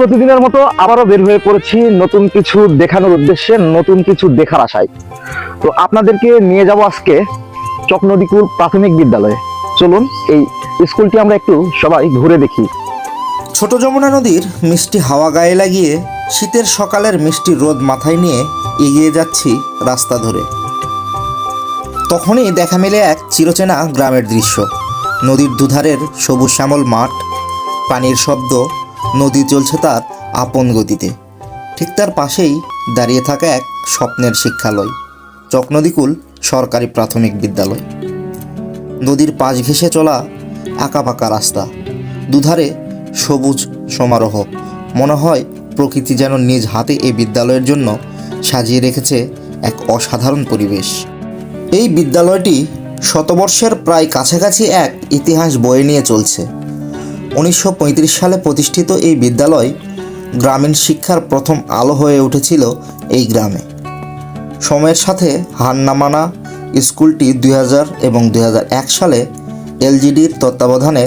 প্রতিদিনের মতো আবারও বের হয়ে পড়েছি নতুন কিছু দেখানোর উদ্দেশ্যে, নতুন কিছু দেখার আশায়। তো আপনাদেরকে নিয়ে যাব আজকে চকনদীকুল প্রাথমিক বিদ্যালয়ে। চলুন এই স্কুলটি আমরা একটু সবাই ঘুরে দেখি। ছোট যমুনা নদীর মিষ্টি হাওয়া গায়ে লাগিয়ে শীতের সকালের মিষ্টি রোদ মাথায় নিয়ে এগিয়ে যাচ্ছি রাস্তা ধরে। তখনই দেখা মেলে এক চিরচেনা গ্রামের দৃশ্য। নদীর দুধারের সবুজ শ্যামল মাঠ, পানির শব্দ, নদী চলছে তার আপন গতিতে। ঠিক তার পাশেই দাঁড়িয়ে থাকা এক স্বপ্নের শিক্ষালয়, চকনদীকুল সরকারি প্রাথমিক বিদ্যালয়। নদীর পাশ ঘেঁষে চলা আঁকাবাঁকা রাস্তা, দুধারে সবুজ সমারোহ। মনে হয় প্রকৃতি যেন নিজ হাতে এই বিদ্যালয়ের জন্য সাজিয়ে রেখেছে এক অসাধারণ পরিবেশ। এই বিদ্যালয়টি শতবর্ষের প্রায় কাছাকাছি এক ইতিহাস বয়ে নিয়ে চলছে। 1935 সালে প্রতিষ্ঠিত এই বিদ্যালয় গ্রামীণ শিক্ষার প্রথম আলো হয়ে উঠেছিল এই গ্রামে। সময়ের সাথে হার না মানা স্কুলটি 2000 এবং 2001 সালে এলজিডির তত্ত্বাবধানে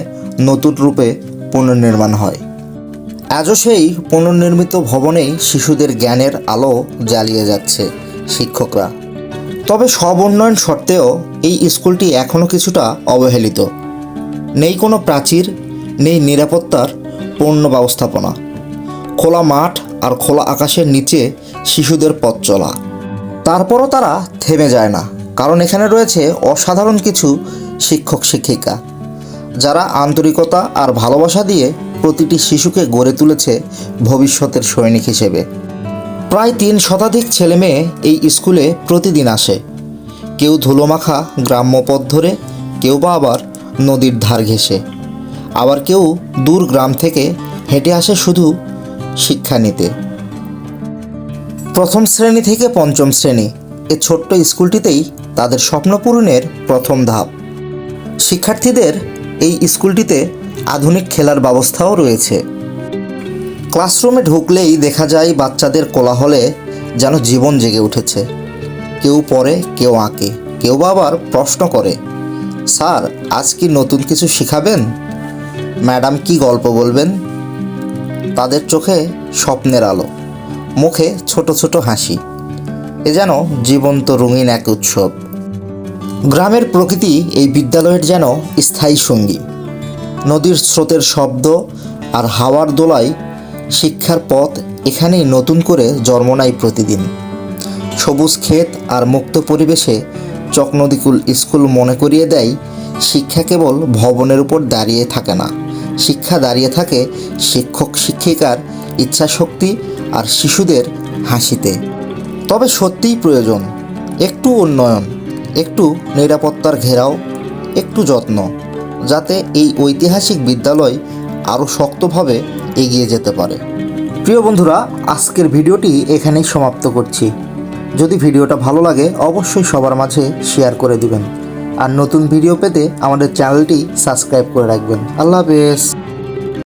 নতুন রূপে পুনর্নির্মাণ হয়। আজও সেই পুনর্নির্মিত ভবনেই শিশুদের জ্ঞানের আলো জ্বালিয়ে যাচ্ছে শিক্ষকরা। তবে সব উন্নয়ন সত্ত্বেও এই স্কুলটি এখনও কিছুটা অবহেলিত। নেই কোনো প্রাচীর, নেই নিরাপত্তার পূর্ণ ব্যবস্থাপনা। খোলা মাঠ আর খোলা আকাশের নিচে শিশুদের পথ চলা। তারপরও তারা থেমে যায় না, কারণ এখানে রয়েছে অসাধারণ কিছু শিক্ষক শিক্ষিকা, যারা আন্তরিকতা আর ভালোবাসা দিয়ে প্রতিটি শিশুকে গড়ে তুলেছে ভবিষ্যতের সৈনিক হিসেবে। প্রায় 3 শতাধিক ছেলেমেয়ে এই স্কুলে প্রতিদিন আসে। কেউ ধুলোমাখা গ্রাম্য পথ ধরে, কেউ বা আবার নদীর ধার ঘেঁষে, আবার কেউ দূর গ্রাম থেকে হেঁটে আসে শুধু শিক্ষা নিতে। প্রথম শ্রেণী থেকে 5ম শ্রেণী এ ছোট্ট স্কুলটিতেই তাদের স্বপ্ন পূরণের প্রথম ধাপ। শিক্ষার্থীদের এই স্কুলটিতে আধুনিক খেলার ব্যবস্থাও রয়েছে। ক্লাসরুমে ঢুকলেই দেখা যায় বাচ্চাদের কোলাহলে যেন জীবন জেগে উঠেছে। কেউ পড়ে, কেউ আঁকে, কেউ বা আবার প্রশ্ন করে, স্যার আজ কি নতুন কিছু শেখাবেন? ম্যাডাম কি গল্প বলবেন? তাদের চোখে স্বপ্নের আলো, মুখে ছোট ছোট হাসি। এ যেন জীবন্ত রঙিন এক উৎসব। গ্রামের প্রকৃতি এই বিদ্যালয়ের যেন স্থায়ী সঙ্গী। নদীর স্রোতের শব্দ আর হাওয়ার দোলায় শিক্ষার পথ এখানেই নতুন করে জন্ম নেয় প্রতিদিন। সবুজ ক্ষেত আর মুক্ত পরিবেশে চকনদীকুল স্কুল মনে করিয়ে দেয়, শিক্ষা কেবল ভবনের উপর দাঁড়িয়ে থাকে না, শিক্ষা দাঁড়িয়ে থাকে শিক্ষক শিক্ষিকার ইচ্ছাশক্তি আর শিশুদের হাসিতে। তবে সত্যিই প্রয়োজন একটু উন্নয়ন, একটু নিরাপত্তার ঘেরাও, একটু যত্ন, যাতে এই ঐতিহাসিক বিদ্যালয় আরও শক্তভাবে এগিয়ে যেতে পারে। প্রিয় বন্ধুরা, আজকের ভিডিওটি এখানেই সমাপ্ত করছি। যদি ভিডিওটা ভালো লাগে অবশ্যই সবার মাঝে শেয়ার করে দিবেন, আর নতুন ভিডিও পেতে আমাদের চ্যানেলটি সাবস্ক্রাইব করে রাখবেন। আল্লাহ হাফেজ।